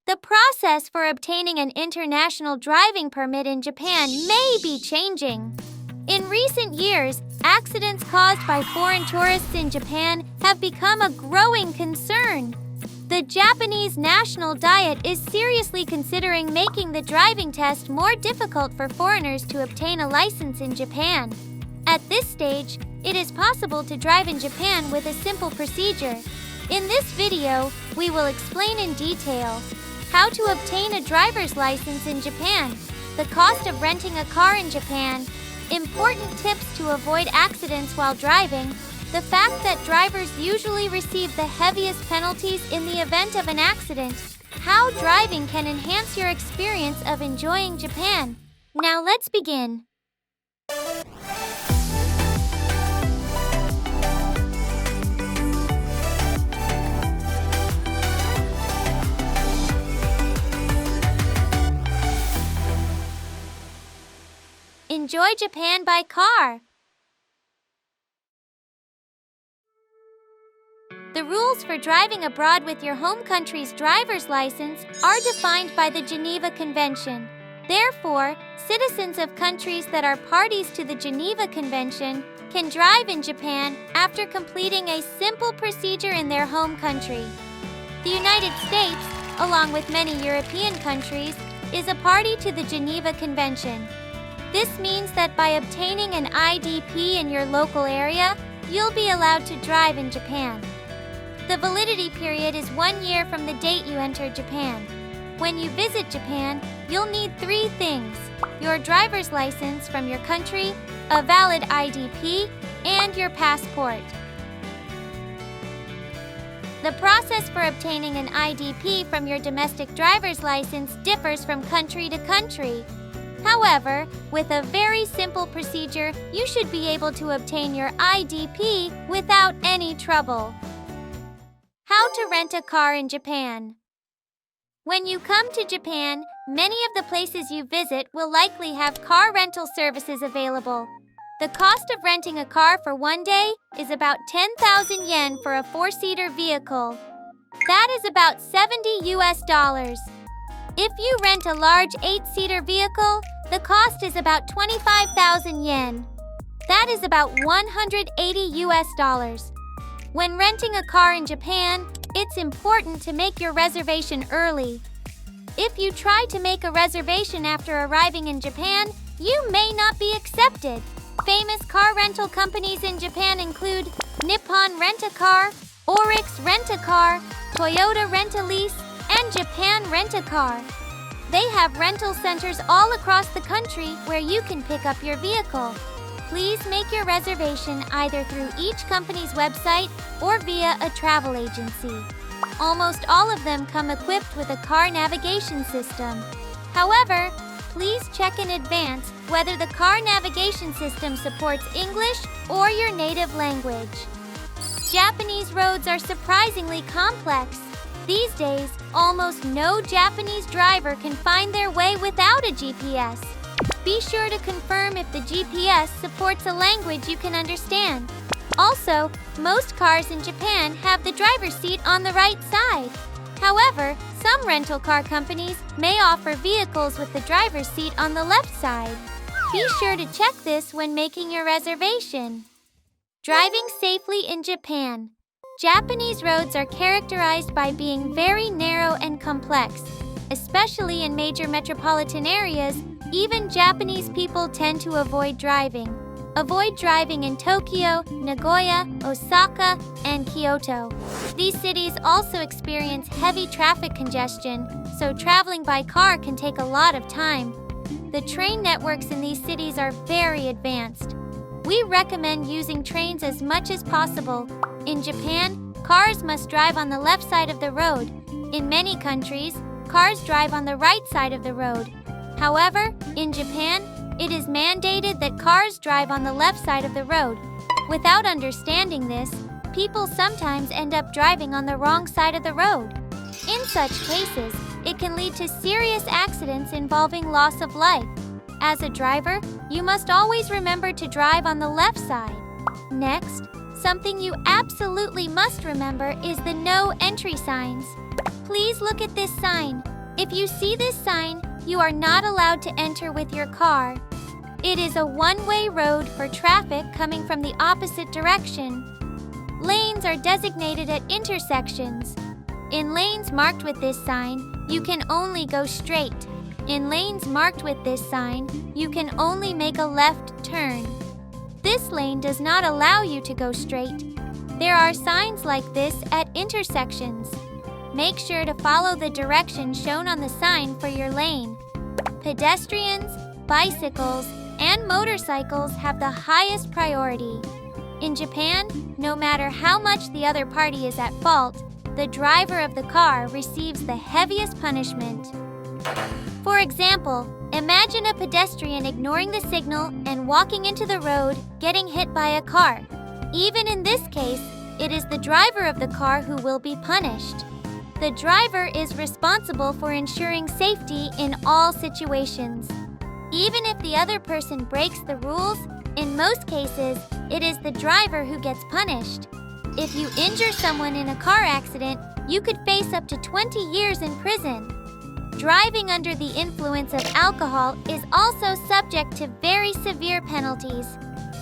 The process for obtaining an international driving permit in Japan may be changing. In recent years, accidents caused by foreign tourists in Japan have become a growing concern. The Japanese National Diet is seriously considering making the driving test more difficult for foreigners to obtain a license in Japan. At this stage, it is possible to drive in Japan with a simple procedure. In this video, we will explain in detail how to obtain a driver's license in Japan, the cost of renting a car in Japan, important tips to avoid accidents while driving, the fact that drivers usually receive the heaviest penalties in the event of an accident, how driving can enhance your experience of enjoying Japan. Now let's begin. Enjoy Japan by car. The rules for driving abroad with your home country's driver's license are defined by the Geneva Convention. Therefore, citizens of countries that are parties to the Geneva Convention can drive in Japan after completing a simple procedure in their home country. The United States, along with many European countries, is a party to the Geneva Convention. This means that by obtaining an IDP in your local area, you'll be allowed to drive in Japan. The validity period is 1 year from the date you entered Japan. When you visit Japan, you'll need 3 things: your driver's license from your country, a valid IDP, and your passport. The process for obtaining an IDP from your domestic driver's license differs from country to country. However, with a very simple procedure, you should be able to obtain your IDP without any trouble. How to rent a car in Japan. When you come to Japan, many of the places you visit will likely have car rental services available. The cost of renting a car for 1 day is about 10,000 yen for a 4-seater vehicle. That is about $70. If you rent a large 8-seater vehicle, the cost is about 25,000 yen. That is about $180. When renting a car in Japan, it's important to make your reservation early. If you try to make a reservation after arriving in Japan, you may not be accepted. Famous car rental companies in Japan include Nippon Rent-A-Car, Oryx Rent-A-Car, Toyota Rent-A-Lease, and Japan Rent-A-Car. They have rental centers all across the country where you can pick up your vehicle. Please make your reservation either through each company's website or via a travel agency. Almost all of them come equipped with a car navigation system. However, please check in advance whether the car navigation system supports English or your native language. Japanese roads are surprisingly complex. These days, almost no Japanese driver can find their way without a GPS. Be sure to confirm if the GPS supports a language you can understand. Also, most cars in Japan have the driver's seat on the right side. However, some rental car companies may offer vehicles with the driver's seat on the left side. Be sure to check this when making your reservation. Driving safely in Japan. Japanese roads are characterized by being very narrow and complex. Especially in major metropolitan areas, even Japanese people tend to avoid driving. Avoid driving in Tokyo, Nagoya, Osaka, and Kyoto. These cities also experience heavy traffic congestion, so traveling by car can take a lot of time. The train networks in these cities are very advanced. We recommend using trains as much as possible. In Japan, cars must drive on the left side of the road. In many countries, cars drive on the right side of the road. However, in Japan, it is mandated that cars drive on the left side of the road. Without understanding this, people sometimes end up driving on the wrong side of the road. In such cases, it can lead to serious accidents involving loss of life. As a driver, you must always remember to drive on the left side. Next, something you absolutely must remember is the no entry signs. Please look at this sign. If you see this sign, you are not allowed to enter with your car. It is a one-way road for traffic coming from the opposite direction. Lanes are designated at intersections. In lanes marked with this sign, you can only go straight. In lanes marked with this sign, you can only make a left turn. This lane does not allow you to go straight. There are signs like this at intersections. Make sure to follow the direction shown on the sign for your lane. Pedestrians, bicycles, and motorcycles have the highest priority. In Japan, no matter how much the other party is at fault, the driver of the car receives the heaviest punishment. For example, imagine a pedestrian ignoring the signal and walking into the road, getting hit by a car. Even in this case, it is the driver of the car who will be punished. The driver is responsible for ensuring safety in all situations. Even if the other person breaks the rules, in most cases, it is the driver who gets punished. If you injure someone in a car accident, you could face up to 20 years in prison. Driving under the influence of alcohol is also subject to very severe penalties.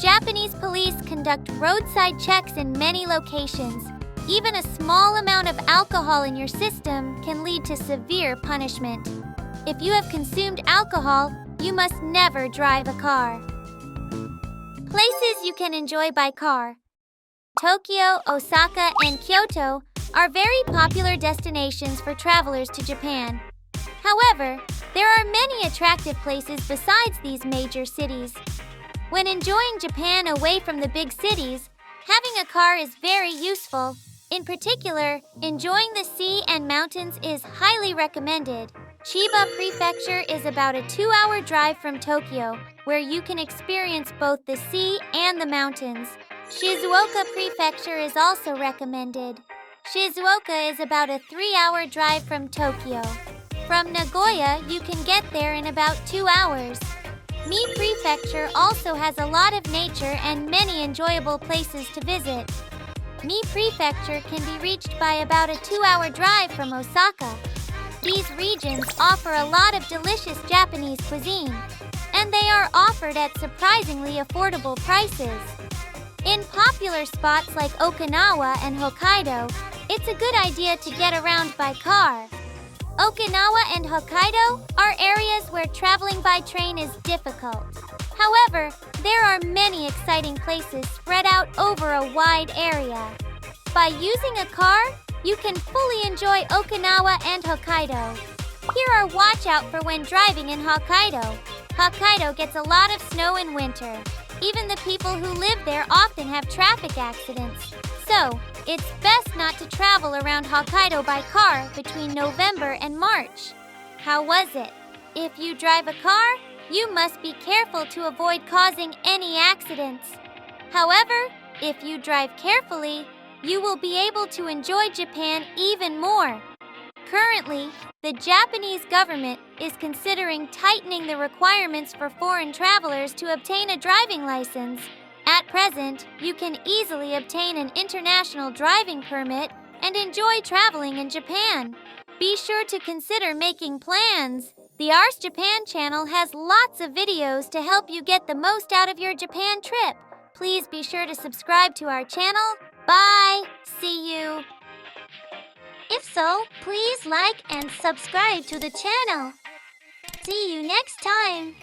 Japanese police conduct roadside checks in many locations. Even a small amount of alcohol in your system can lead to severe punishment. If you have consumed alcohol, you must never drive a car. Places you can enjoy by car. Tokyo, Osaka, and Kyoto are very popular destinations for travelers to Japan. However, there are many attractive places besides these major cities. When enjoying Japan away from the big cities, having a car is very useful. In particular, enjoying the sea and mountains is highly recommended. Chiba Prefecture is about a 2-hour drive from Tokyo, where you can experience both the sea and the mountains. Shizuoka Prefecture is also recommended. Shizuoka is about a 3-hour drive from Tokyo. From Nagoya, you can get there in about 2 hours. Mie Prefecture also has a lot of nature and many enjoyable places to visit. Mie Prefecture can be reached by about a 2-hour drive from Osaka. These regions offer a lot of delicious Japanese cuisine, and they are offered at surprisingly affordable prices. In popular spots like Okinawa and Hokkaido, it's a good idea to get around by car. Okinawa and Hokkaido are areas where traveling by train is difficult. However, there are many exciting places spread out over a wide area. By using a car, you can fully enjoy Okinawa and Hokkaido. Here are watch out for when driving in Hokkaido. Hokkaido gets a lot of snow in winter. Even the people who live there often have traffic accidents. So, it's best not to travel around Hokkaido by car between November and March. How was it? If you drive a car, you must be careful to avoid causing any accidents. However, if you drive carefully, you will be able to enjoy Japan even more. Currently, the Japanese government is considering tightening the requirements for foreign travelers to obtain a driving license. At present, you can easily obtain an international driving permit and enjoy traveling in Japan. Be sure to consider making plans. The Ars Japan channel has lots of videos to help you get the most out of your Japan trip. Please be sure to subscribe to our channel. Bye! See you! If so, please like and subscribe to the channel. See you next time!